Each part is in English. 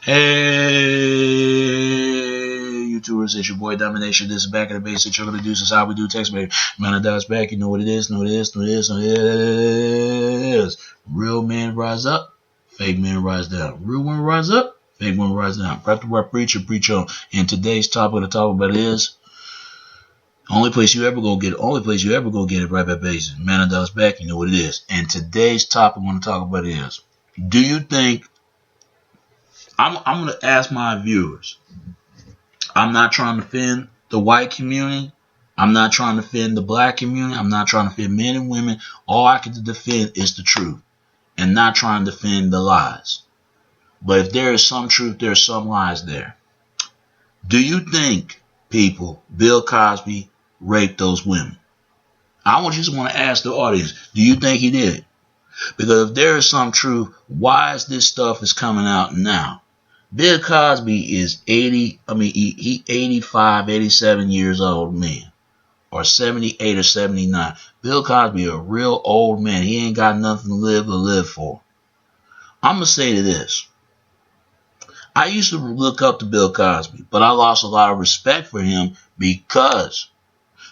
Hey, YouTubers, it's your boy Domination. This is Back in the Basics. You're going to do this is how we do text, baby. Man, I does back. You know what it is, know what it is, know what it is, know what it is. Real men rise up, fake men rise down. Real women rise up, fake women rise down. Prep the word preacher, preach on. And today's topic to talk about is only place you ever go get it right back basics. Man, I does back. You know what it is. And today's topic I want to talk about is, do you think I'm going to ask my viewers. I'm not trying to offend the white community. I'm not trying to offend the black community. I'm not trying to offend men and women. All I can defend is the truth and not trying to defend the lies. But if there is some truth, there's some lies there. Do you think, people, Bill Cosby raped those women? I just want to ask the audience, do you think he did? Because if there is some truth, why is this stuff is coming out now? Bill Cosby is 85, 87 years old man, or 78 or 79. Bill Cosby a real old man. He ain't got nothing to live for. I'm going to say to this. I used to look up to Bill Cosby, but I lost a lot of respect for him because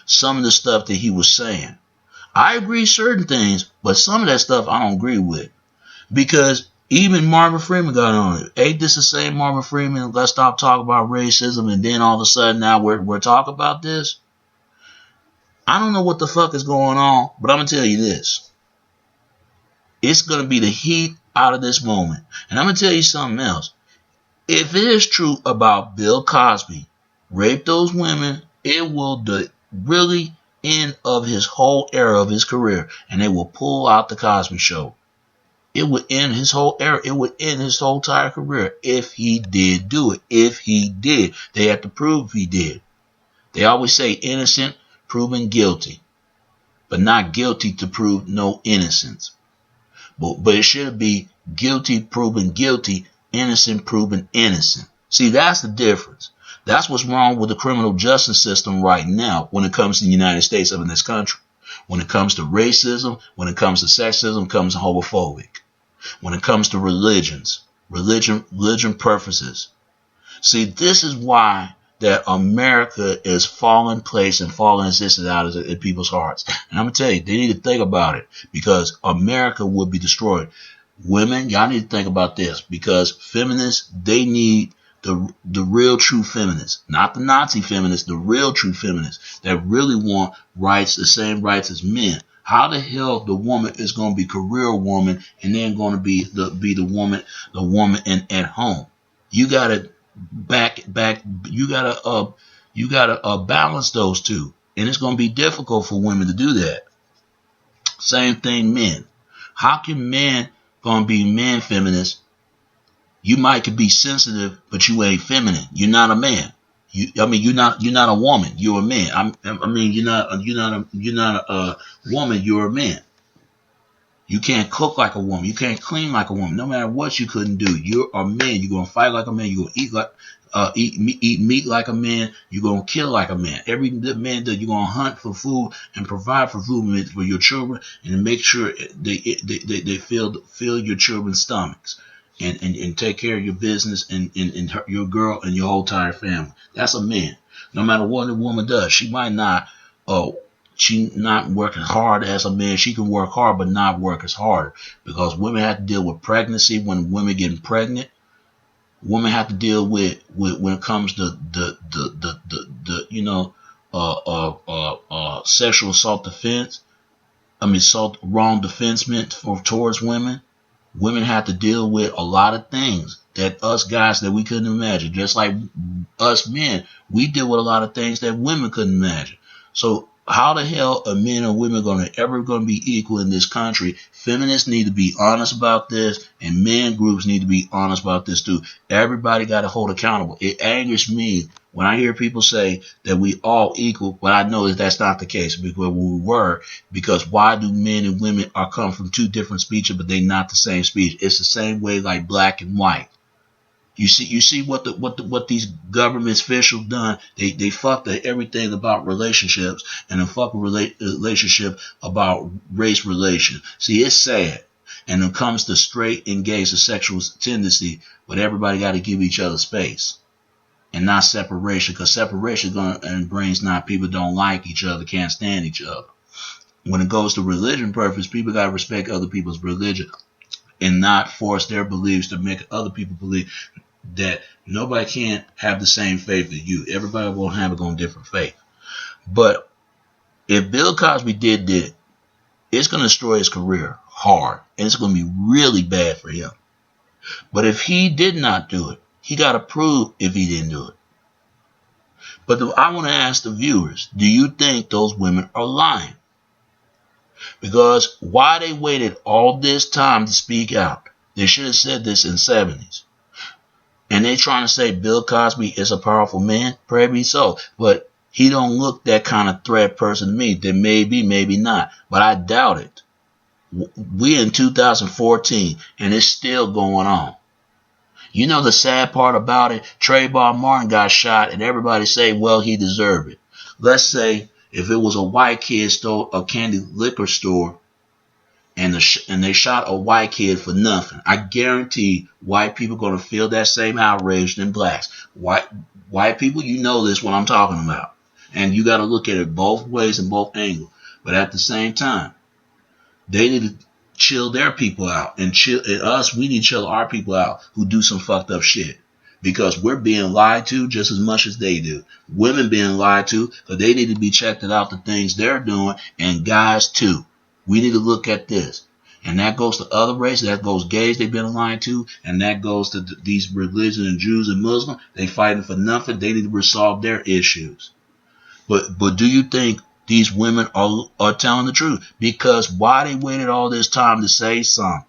some of the stuff that he was saying. I agree certain things, but some of that stuff I don't agree with. Because even Marvin Freeman got on it. Ain't this the same Marvin Freeman? Let's stop talking about racism, and then all of a sudden now we're talking about this? I don't know what the fuck is going on, but I'm going to tell you this. It's going to be the heat out of this moment. And I'm going to tell you something else. If it is true about Bill Cosby, rape those women, it will really end of his whole era of his career, and they will pull out the Cosby Show. It would end his whole era. It would end his whole entire career if he did do it. If he did. They have to prove he did. They always say innocent, proven guilty. But not guilty to prove no innocence. But it should be guilty, proven guilty, innocent, proven innocent. See, that's the difference. That's what's wrong with the criminal justice system right now when it comes to the United States of this country. When it comes to racism, when it comes to sexism, it comes to homophobic. When it comes to religion preferences. See, this is why that America is falling place and falling existence out in people's hearts. And I'm going to tell you, they need to think about it because America would be destroyed. Women, y'all need to think about this because feminists, they need the real true feminists, not the Nazi feminists, the real true feminists that really want rights, the same rights as men. How the hell the woman is going to be career woman and then going to be the woman at home? You gotta you gotta balance those two, and it's going to be difficult for women to do that. Same thing, men. How can men going to be men feminists? You could be sensitive, but you ain't feminine. You're not a man. You're not a woman. You're a man. You're not a woman. You're a man. You can't cook like a woman. You can't clean like a woman. No matter what you couldn't do, you're a man. You're gonna fight like a man. You're gonna eat meat like a man. You're gonna kill like a man. Every man that you're gonna hunt for food and provide for food for your children and make sure they fill your children's stomachs. And take care of your business and your girl and your whole entire family. That's a man. No matter what a woman does, she might not working hard as a man. She can work hard but not work as hard because women have to deal with pregnancy. When women getting pregnant, women have to deal with when it comes to the sexual assault defense. Wrong defensement towards women. Women have to deal with a lot of things that us guys that we couldn't imagine. Just like us men, we deal with a lot of things that women couldn't imagine. So how the hell are men and women ever going to be equal in this country? Feminists need to be honest about this, and men groups need to be honest about this too. Everybody got to hold accountable. It angers me when I hear people say that we all equal, but I know that that's not the case because why do men and women come from two different species, but they not the same species? It's the same way like black and white. You see what these government officials done. They fucked everything about relationships and a fuck relationship about race relations. See, it's sad. And when it comes to straight engaged to sexual tendency, but everybody got to give each other space and not separation, because separation and brings not people don't like each other, can't stand each other. When it goes to religion purpose, people got to respect other people's religion and not force their beliefs to make other people believe that nobody can't have the same faith as you. Everybody won't have a different faith. But if Bill Cosby did it, it's going to destroy his career hard, and it's going to be really bad for him. But if he did not do it, he got to prove if he didn't do it. But I want to ask the viewers, do you think those women are lying? Because why they waited all this time to speak out? They should have said this in the 70s. And they trying to say Bill Cosby is a powerful man? Probably so. But he don't look that kind of threat person to me. Then maybe, maybe not. But I doubt it. We're in 2014 and it's still going on. You know the sad part about it? Trayvon Martin got shot and everybody say, well, he deserved it. Let's say if it was a white kid stole a candy liquor store and they shot a white kid for nothing, I guarantee white people are going to feel that same outrage than blacks. White people, you know this what I'm talking about. And you got to look at it both ways and both angles. But at the same time, they need to chill their people out. And us, we need to chill our people out who do some fucked up shit. Because we're being lied to just as much as they do. Women being lied to, because they need to be checked out the things they're doing. And guys too. We need to look at this. And that goes to other races. That goes gays they've been lied to. And that goes to these religions and Jews and Muslims. They fighting for nothing. They need to resolve their issues. But do you think these women are telling the truth? Because why they waited all this time to say something?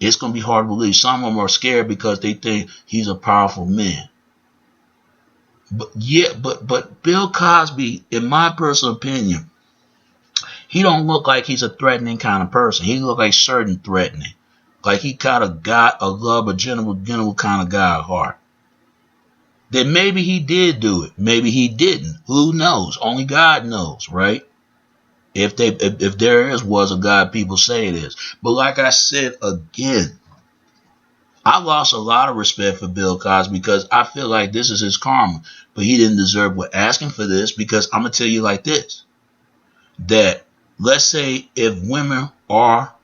It's going to be hard to believe. Some of them are scared because they think he's a powerful man. But Bill Cosby, in my personal opinion, he don't look like he's a threatening kind of person. He look like certain threatening. Like he kind of got a love, a general kind of guy at heart. Then maybe he did do it. Maybe he didn't. Who knows? Only God knows, right? If there was a God, people say it is. But like I said again, I lost a lot of respect for Bill Cosby because I feel like this is his karma. But he didn't deserve what asking for this, because I'm going to tell you like this. That let's say if women are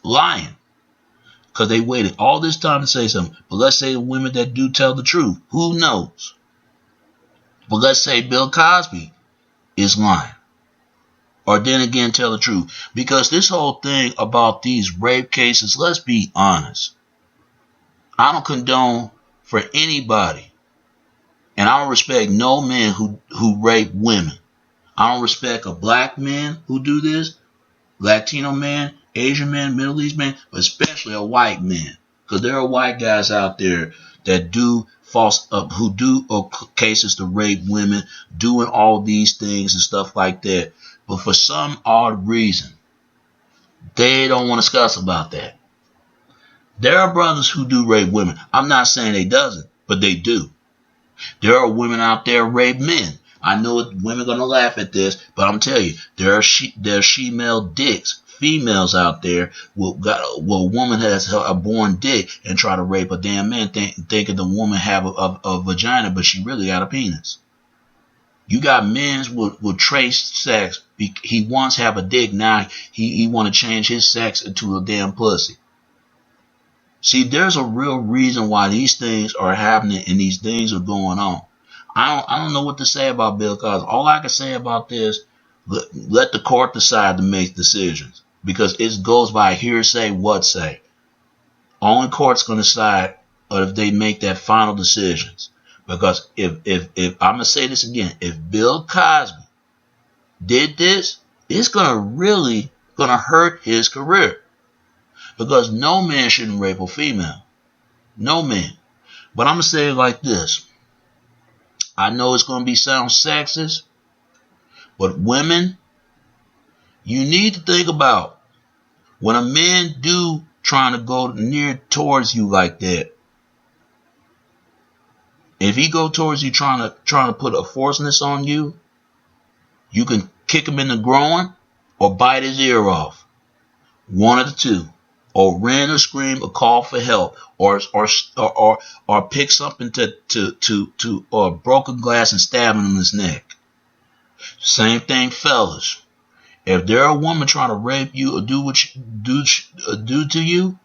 lying, because they waited all this time to say something. But let's say the women that do tell the truth. Who knows? But let's say Bill Cosby is lying. Or then again tell the truth. Because this whole thing about these rape cases, let's be honest. I don't condone for anybody. And I don't respect no men who rape women. I don't respect a black man who do this. Latino man. Asian man, Middle East man, but especially a white man, because there are white guys out there that do who do cases to rape women, doing all these things and stuff like that. But for some odd reason, they don't want to discuss about that. There are brothers who do rape women. I'm not saying they doesn't, but they do. There are women out there rape men. I know women are gonna laugh at this, but I'm telling you, there are she-male dicks. Females out there will a woman has a born dick and try to rape a damn man thinking the woman have a vagina, but she really got a penis. You got men with trace sex. He once have a dick, now he want to change his sex into a damn pussy. See, there's a real reason why these things are happening and these things are going on. I don't know what to say about Bill Cosby. All I can say about this, let the court decide to make decisions. Because it goes by hearsay, what say. Only court's going to decide if they make that final decisions. Because if I'm going to say this again, if Bill Cosby did this, it's going to really hurt his career. Because no man shouldn't rape a female. No man. But I'm going to say it like this. I know it's going to sound sexist, but women, you need to think about when a man do trying to go near towards you like that. If he go towards you trying to put a forceness on you, you can kick him in the groin or bite his ear off. One of the two. Or run or scream or call for help or pick something to or broken glass and stab him in his neck. Same thing, fellas. If there a woman trying to rape you or do what you do to you,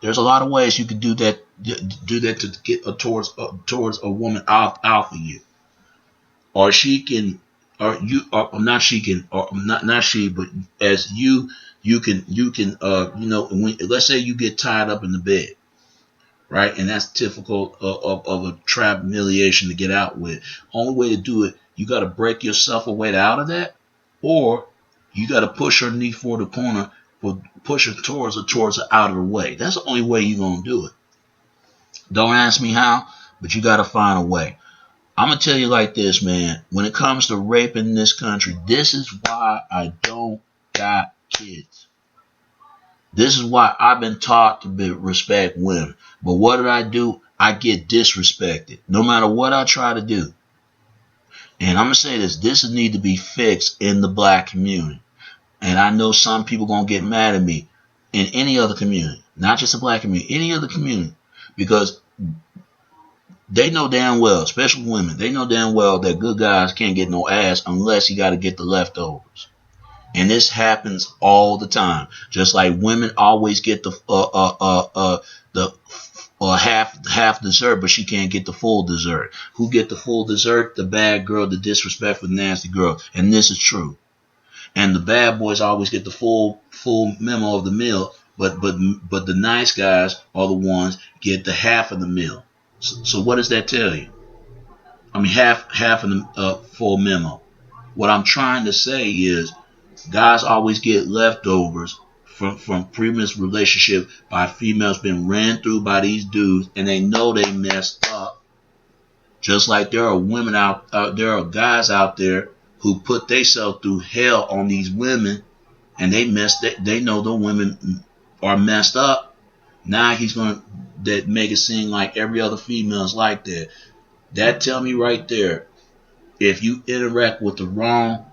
there's a lot of ways you can do that. Do that to get towards a woman off of you, or she can, or you, or not she can, or not she, but as you can when, let's say you get tied up in the bed, right, and that's typical of a trap humiliation to get out with. Only way to do it, you got to break yourself away out of that, or you got to push her knee for the corner, or push her towards her out of the way. That's the only way you're gonna do it. Don't ask me how, but you got to find a way. I'm gonna tell you like this, man. When it comes to rape in this country, this is why I don't got kids. This is why I've been taught to respect women. But what did I do? I get disrespected, no matter what I try to do. And I'm gonna say this: this need to be fixed in the black community. And I know some people gonna get mad at me in any other community, not just the black community, any other community, because they know damn well, especially women, they know damn well that good guys can't get no ass unless you got to get the leftovers. And this happens all the time. Just like women always get the half dessert, but she can't get the full dessert. Who get the full dessert? The bad girl, the disrespectful, nasty girl. And this is true. And the bad boys always get the full memo of the meal, but the nice guys are the ones get the half of the meal. So what does that tell you? I mean, half of the full memo. What I'm trying to say is, guys always get leftovers from previous relationship by females being ran through by these dudes, and they know they messed up. Just like there are women there are guys out there who put themselves through hell on these women, and they know the women are messed up. Now he's going to make it seem like every other female is like that. That tell me right there, if you interact with the wrong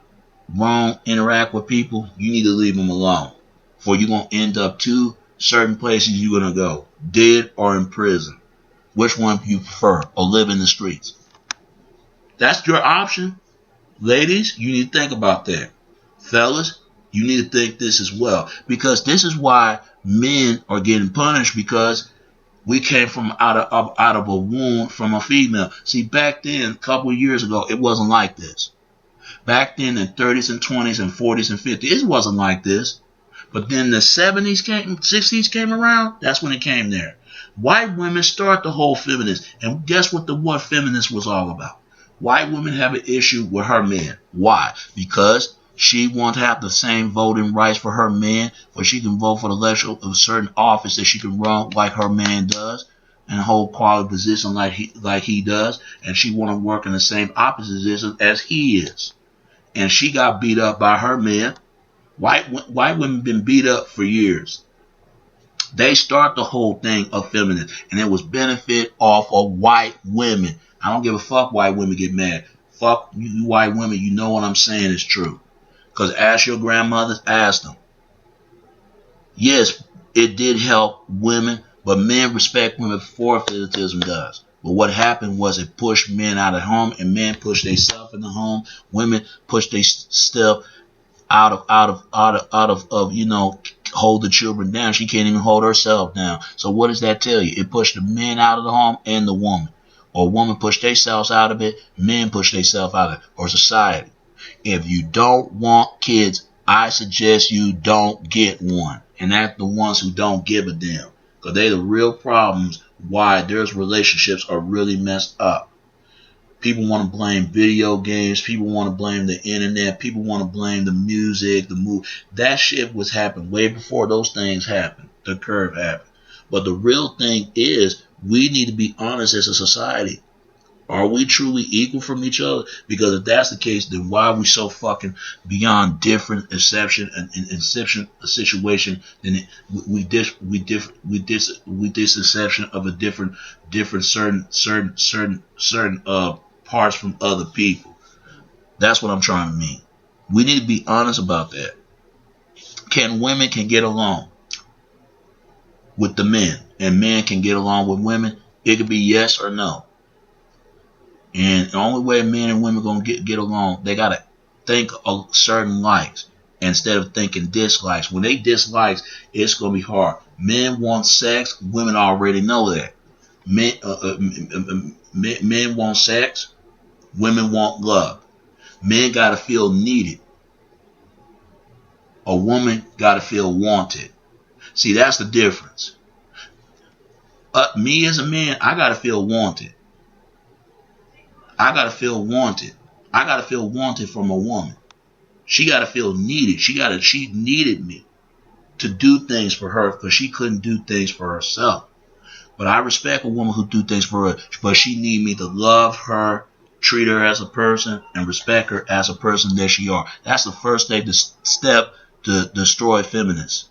interact with people, you need to leave them alone. For you're going to end up two certain places you're going to go, dead or in prison. Which one do you prefer? Or live in the streets? That's your option. Ladies, you need to think about that. Fellas, you need to think this as well. Because this is why men are getting punished, because we came from out of a womb from a female. See, back then, a couple of years ago, it wasn't like this. Back then, in 30s and 20s and 40s and 50s, it wasn't like this. But then the 70s came, 60s came around, that's when it came there. White women start the whole feminist. And guess what feminist was all about? White women have an issue with her man. Why? Because she wants to have the same voting rights for her man, where she can vote for the election of a certain office that she can run like her man does, and hold quality position like he does, and she want to work in the same opposite position as he is. And she got beat up by her man. White women been beat up for years. They start the whole thing of feminist, and it was benefit off of white women. I don't give a fuck white women get mad. Fuck you white women, you know what I'm saying is true. Because ask your grandmothers, ask them. Yes, it did help women, but men respect women before favoritism does. But what happened was it pushed men out of home, and men pushed themselves in the home. Women pushed their stuff out of hold the children down. She can't even hold herself down. So what does that tell you? It pushed the men out of the home and the woman. Or women push themselves out of it, men push themselves out of it, or society. If you don't want kids, I suggest you don't get one. And that's the ones who don't give a damn. Because they're the real problems why their relationships are really messed up. People want to blame video games. People want to blame the internet. People want to blame the music, the movie. That shit was happening way before those things happened. The curve happened. But the real thing is, we need to be honest as a society. Are we truly equal from each other? Because if that's the case, then why are we so fucking beyond different exception and inception a situation? Then we exception of a different certain parts from other people. That's what I'm trying to mean. We need to be honest about that. women can get along with the men, and men can get along with women? It could be yes or no. And the only way men and women gonna get along, they gotta think of certain likes instead of thinking dislikes. When they dislikes, it's gonna be hard. Men want sex. Women already know that. Men want sex. Women want love. Men gotta feel needed. A woman gotta feel wanted. See, that's the difference. Me as a man, I gotta feel wanted. I gotta feel wanted. I gotta feel wanted from a woman. She gotta feel needed. She needed me to do things for her because she couldn't do things for herself. But I respect a woman who do things for her, but she need me to love her, treat her as a person, and respect her as a person that she are. That's the first step to destroy feminists.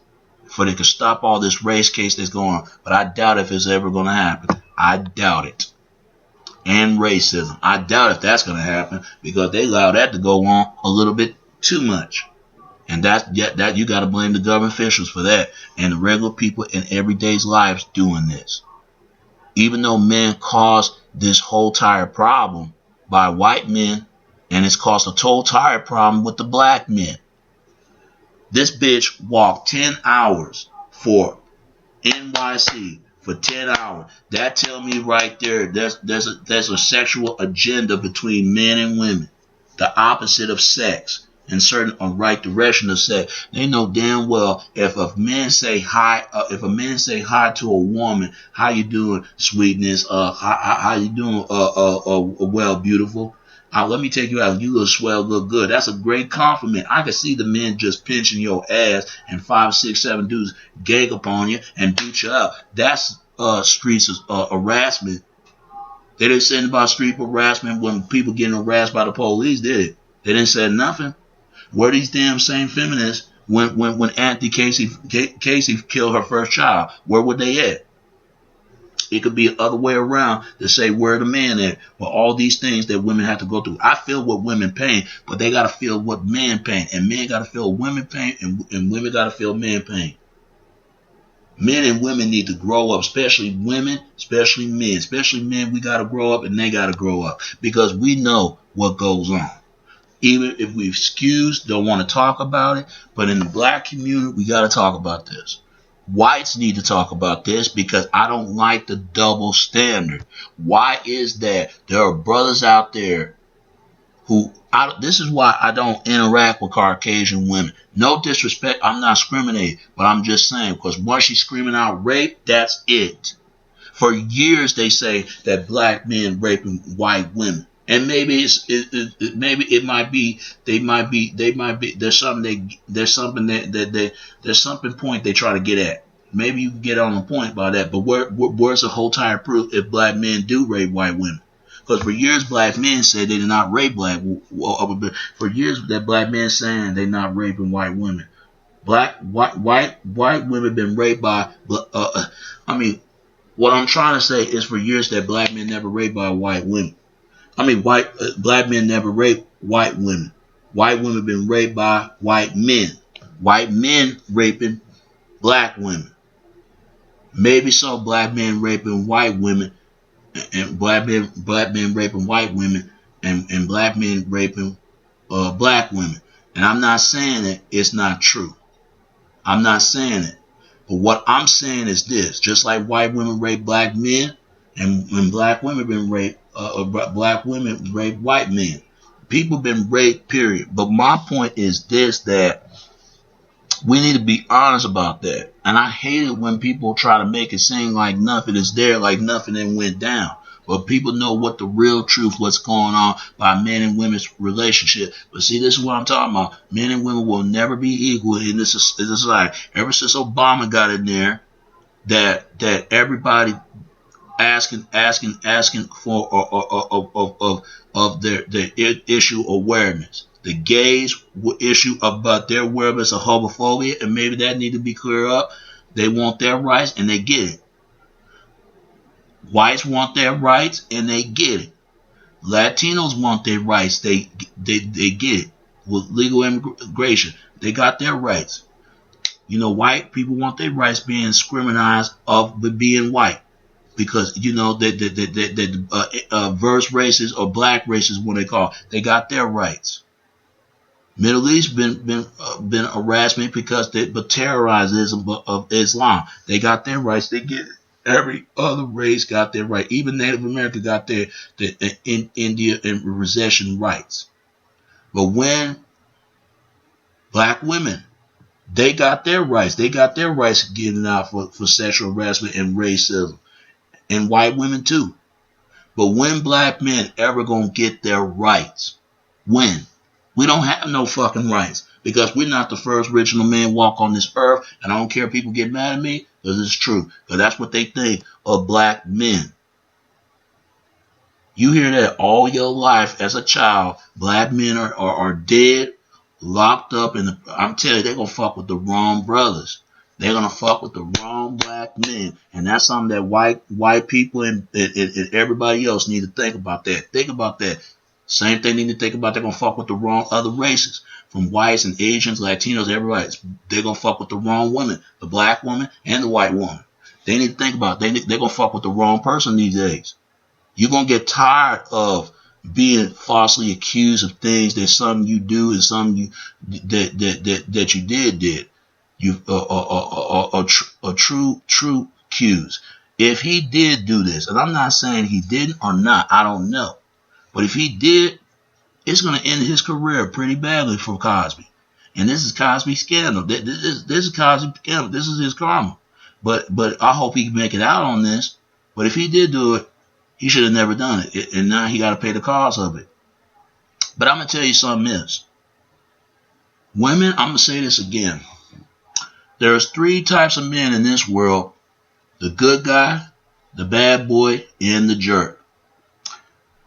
For they could stop all this race case that's going on. But I doubt if it's ever going to happen. I doubt it. And racism. I doubt if that's going to happen because they allow that to go on a little bit too much. And that you got to blame the government officials for that and the regular people in everyday's lives doing this. Even though men caused this whole entire problem by white men, and it's caused a total entire problem with the black men. This bitch walked 10 hours for NYC for 10 hours. That tell me right there there's a sexual agenda between men and women. The opposite of sex in certain right direction of sex. They know damn well if a man say hi to a woman, how you doing, sweetness? How you doing? Well, beautiful. Let me take you out. You look swell, look good. That's a great compliment. I can see the men just pinching your ass and 5, 6, 7 dudes gang upon you and beat you up. That's streets harassment. They didn't say anything about street harassment when people getting harassed by the police, did it? They didn't say nothing. Where these damn same feminists when Auntie Casey killed her first child? Where were they at? It could be the other way around to say where the man at. But all these things that women have to go through. I feel what women pain, but they got to feel what men pain. And men got to feel women pain, and women got to feel men pain. Men and women need to grow up, especially women, especially men. Especially men, we got to grow up and they got to grow up. Because we know what goes on. Even if we excuse, don't want to talk about it. But in the black community, we got to talk about this. Whites need to talk about this because I don't like the double standard. Why is that? There are brothers out there who, this is why I don't interact with Caucasian women. No disrespect, I'm not discriminating, but I'm just saying, because once she's screaming out rape, that's it. For years they say that black men raping white women. And maybe it might be there's something point they try to get at. Maybe you can get on a point by that, but where's the whole entire proof if black men do rape white women? Because for years black men said they did not rape for years that black men saying they're not raping white women. White women been raped by what I'm trying to say is for years that black men never raped by white women. Black men never rape white women. White women been raped by white men. White men raping black women. Maybe so black men raping white women and black men raping white women and black men raping black women. And I'm not saying that it's not true. I'm not saying it. But what I'm saying is this. Just like white women rape black men and black women been raped, black women rape white men. People been raped, period. But my point is this, that we need to be honest about that. And I hate it when people try to make it seem like nothing is there, like nothing then went down. But people know what the real truth, what's going on by men and women's relationship. But see, this is what I'm talking about. Men and women will never be equal in this society. Ever since Obama got in there, that everybody asking for of their issue awareness. The gays will issue about their awareness of homophobia, and maybe that need to be cleared up. They want their rights, and they get it. Whites want their rights, and they get it. Latinos want their rights, they get it. With legal immigration, they got their rights. white people want their rights being scrutinized of being white. Because the verse races or black races, what they call, they got their rights. Middle East been harassment because they terrorizism of Islam. They got their rights. They get every other race got their right. Even Native America got their in India and possession rights. But when black women, they got their rights. They got their rights getting out for sexual harassment and racism. And white women too. But when black men ever gonna get their rights? When? We don't have no fucking rights. Because we're not the first original man walk on this earth. And I don't care if people get mad at me, because it's true. Because that's what they think of black men. You hear that all your life as a child. Black men are dead, locked up, and I'm telling you, they're gonna fuck with the wrong brothers. They're gonna fuck with the wrong black men, and that's something that white people and everybody else need to think about. That. Think about that. Same thing they need to think about. They're gonna fuck with the wrong other races, from whites and Asians, Latinos, everybody. They're gonna fuck with the wrong woman, the black woman and the white woman. They need to think about it. They're gonna fuck with the wrong person these days. You're gonna get tired of being falsely accused of things that something you do and something you that you did. You a true cues. If he did do this, and I'm not saying he didn't or not, I don't know. But if he did, it's going to end his career pretty badly for Cosby. And this is Cosby's scandal. This is Cosby's scandal. This is his karma. But I hope he can make it out on this. But if he did do it, he should have never done it. And now he got to pay the cost of it. But I'm going to tell you something else. Women, I'm going to say this again. There's 3 types of men in this world. The good guy, the bad boy, and the jerk.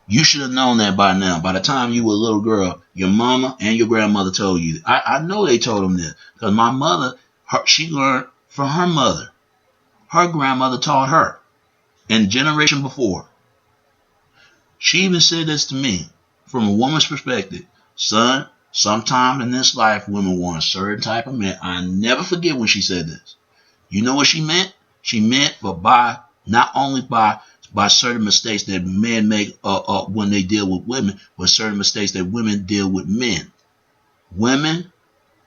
You should have known that by now. By the time you were a little girl, your mama and your grandmother told you. I know they told them this. Because my mother, she learned from her mother. Her grandmother taught her. And generation before. She even said this to me. From a woman's perspective. Son, sometime in this life, women want a certain type of man. I never forget when she said this. You know what she meant? She meant not only by certain mistakes that men make when they deal with women, but certain mistakes that women deal with men. Women,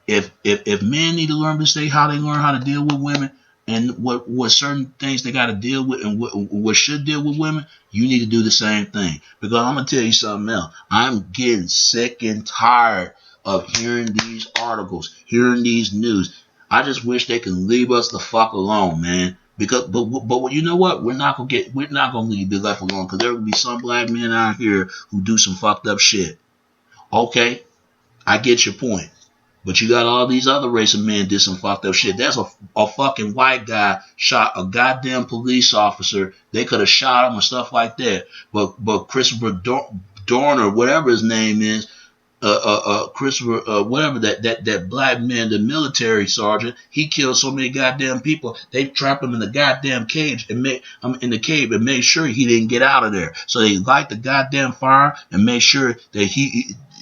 if men need to learn mistakes, how they learn how to deal with women, and what certain things they got to deal with, and what should deal with women, you need to do the same thing. Because I'm gonna tell you something else. I'm getting sick and tired of hearing these articles, hearing these news. I just wish they could leave us the fuck alone, man. Because, but you know what? We're not gonna be left alone, because there will be some black men out here who do some fucked up shit. Okay, I get your point. But you got all these other race of men did some fucked up shit. That's a fucking white guy shot a goddamn police officer. They could have shot him or stuff like that. But Christopher Dorner, whatever his name is, Christopher, whatever that black man, the military sergeant, he killed so many goddamn people. They trapped him in the goddamn cage and made sure he didn't get out of there. So they light the goddamn fire and made sure that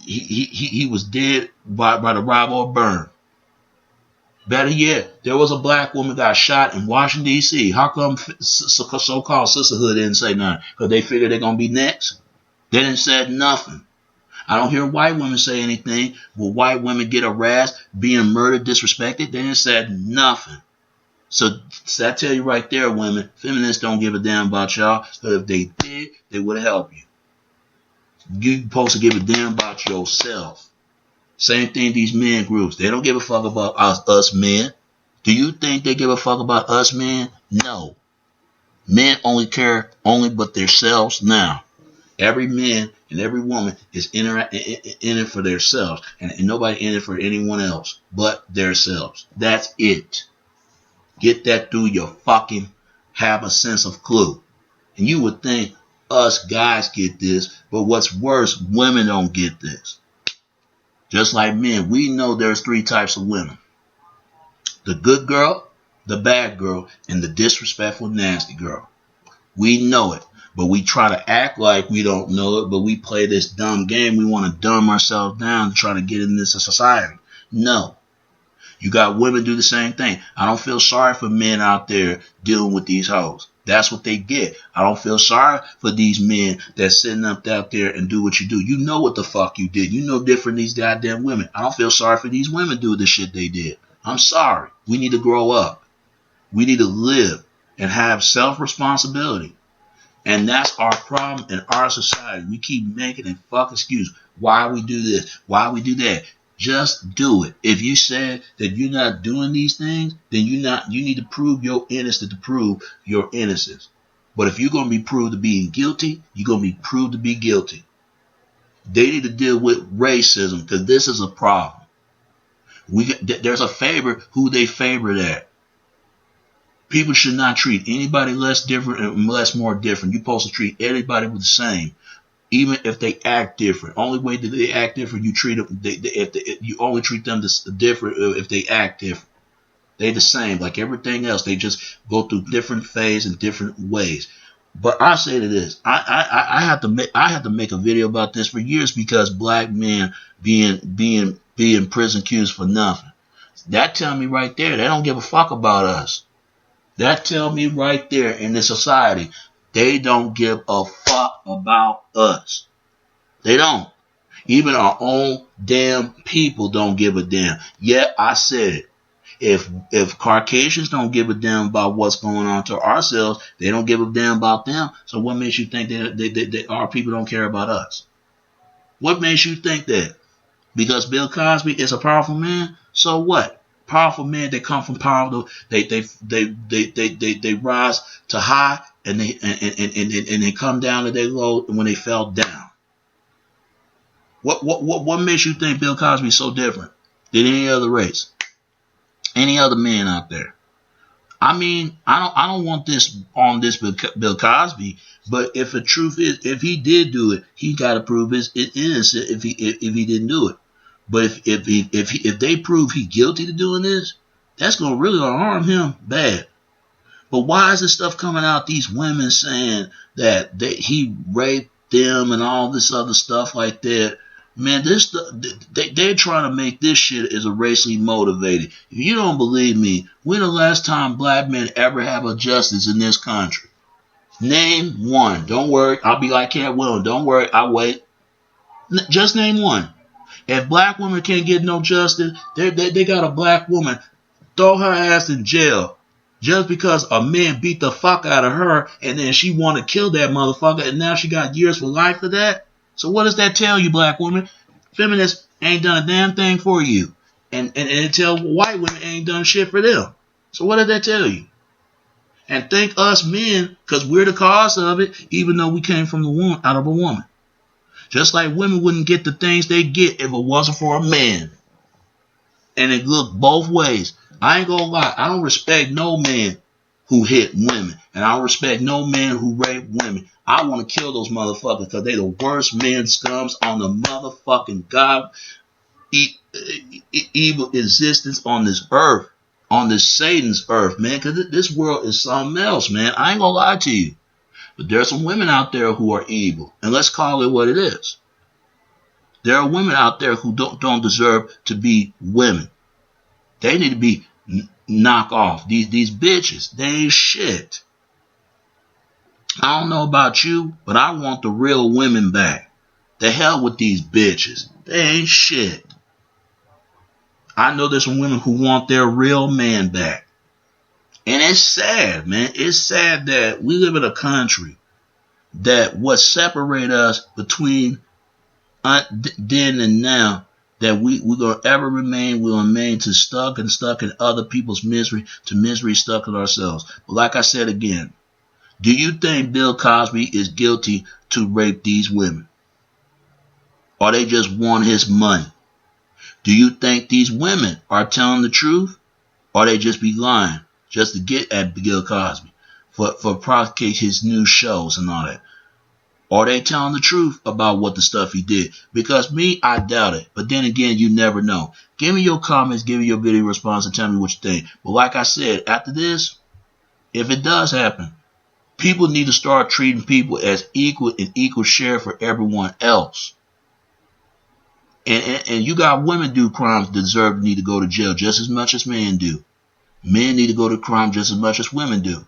he was dead by the rob or burn. Better yet, there was a black woman got shot in Washington, D.C. How come so-called sisterhood didn't say nothing? Because they figured they're going to be next? They didn't say nothing. I don't hear white women say anything. Will white women get harassed, being murdered, disrespected? They didn't say nothing. So I tell you right there, women, feminists don't give a damn about y'all. Because if they did, they would help you. You're supposed to give a damn about yourself. Same thing these men groups. They don't give a fuck about us men. Do you think they give a fuck about us men? No. Men only care but themselves now. Every man and every woman is in it for themselves. And nobody in it for anyone else but themselves. That's it. Get that through your fucking have a sense of clue. And you would think us guys get this, but what's worse, women don't get this. Just like men, we know there's 3 types of women. The good girl, the bad girl, and the disrespectful, nasty girl. We know it, but we try to act like we don't know it, but we play this dumb game. We want to dumb ourselves down to try to get in this society. No. You got women do the same thing. I don't feel sorry for men out there dealing with these hoes. That's what they get. I don't feel sorry for these men that's sitting up out there and do what you do. You know what the fuck you did. You know different than these goddamn women. I don't feel sorry for these women doing the shit they did. I'm sorry. We need to grow up. We need to live and have self-responsibility. And that's our problem in our society. We keep making a fuck excuse. Why we do this? Why we do that? Just do it. If you said that you're not doing these things, then you need to prove your innocence to prove your innocence. But if you're going to be proved to be guilty, you're going to be proved to be guilty. They need to deal with racism because this is a problem. There's a favor who they favor that. People should not treat anybody less different and less more different. You're supposed to treat everybody with the same, even if they act different. Only way that they act different, you treat them. You only treat them different if they act different. They the same, like everything else. They just go through different phases and different ways. But I say to this, I have to make a video about this for years because black men being prison accused for nothing. That tell me right there they don't give a fuck about us. That tell me right there in this society, they don't give a fuck about us. They don't. Even our own damn people don't give a damn. Yet I said it. If Caucasians don't give a damn about what's going on to ourselves, they don't give a damn about them. So what makes you think that our people don't care about us? What makes you think that? Because Bill Cosby is a powerful man? So what? Powerful men that come from power, they rise to high and they come down to their low when they fell down. What makes you think Bill Cosby is so different than any other race, any other man out there? I mean, I don't want this on this Bill Cosby, but if the truth is, if he did do it, he got to prove his innocence if he didn't do it. But if they prove he guilty to doing this, that's gonna really harm him bad. But why is this stuff coming out? These women saying that he raped them and all this other stuff like that. Man, they're trying to make this shit as a racially motivated. If you don't believe me, when the last time black men ever have a justice in this country? Name one. Don't worry, I'll be like Cat William. Don't worry, I'll wait. Just name one. If black women can't get no justice, they got a black woman, throw her ass in jail just because a man beat the fuck out of her and then she want to kill that motherfucker and now she got years for life for that? So what does that tell you, black women? Feminists ain't done a damn thing for you. And it tell white women ain't done shit for them. So what did that tell you? And thank us men, because we're the cause of it, even though we came from out of a woman. Just like women wouldn't get the things they get if it wasn't for a man. And it looked both ways. I ain't gonna lie. I don't respect no man who hit women. And I don't respect no man who raped women. I want to kill those motherfuckers because they the worst men scums on the motherfucking God evil existence on this earth. On this Satan's earth, man. Because this world is something else, man. I ain't gonna lie to you. But there are some women out there who are evil. And let's call it what it is. There are women out there who don't deserve to be women. They need to be knocked off. These bitches, they ain't shit. I don't know about you, but I want the real women back. The hell with these bitches. They ain't shit. I know there's some women who want their real man back. And it's sad, man. It's sad that we live in a country that what separate us between then and now, that we're going to ever remain, we'll remain to stuck in other people's misery, to misery stuck in ourselves. But like I said again, do you think Bill Cosby is guilty to rape these women? Or they just want his money? Do you think these women are telling the truth? Or they just be lying just to get at Bill Cosby for propagate his new shows and all that? Are they telling the truth about what the stuff he did? Because me, I doubt it. But then again, you never know. Give me your comments, give me your video response, and tell me what you think. But like I said, after this, if it does happen, people need to start treating people as equal and equal share for everyone else. And you got women do crimes that deserve to need to go to jail just as much as men do. Men need to go to crime just as much as women do.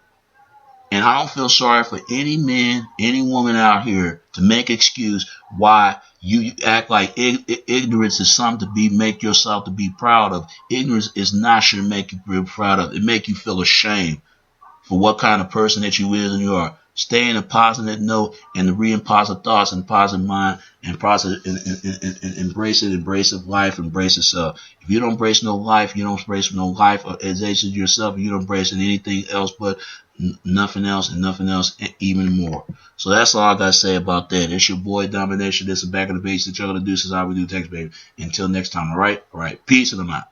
And I don't feel sorry for any man, any woman out here to make excuse why you act like ignorance is something to be make yourself to be proud of. Ignorance is not should make you feel proud of. It make you feel ashamed for what kind of person that you is and you are. Stay in a positive note and to read positive thoughts and positive mind and positive and embrace it, embrace of life, embrace yourself. If you don't embrace no life, you don't embrace no life or as yourself, you don't embrace anything else but nothing else and nothing else and even more. So that's all I gotta say about that. It's your boy Domination. This is Back of the Basics. Y'all gonna do this is how we do text, baby. Until next time, alright? Alright. Peace and I'm out.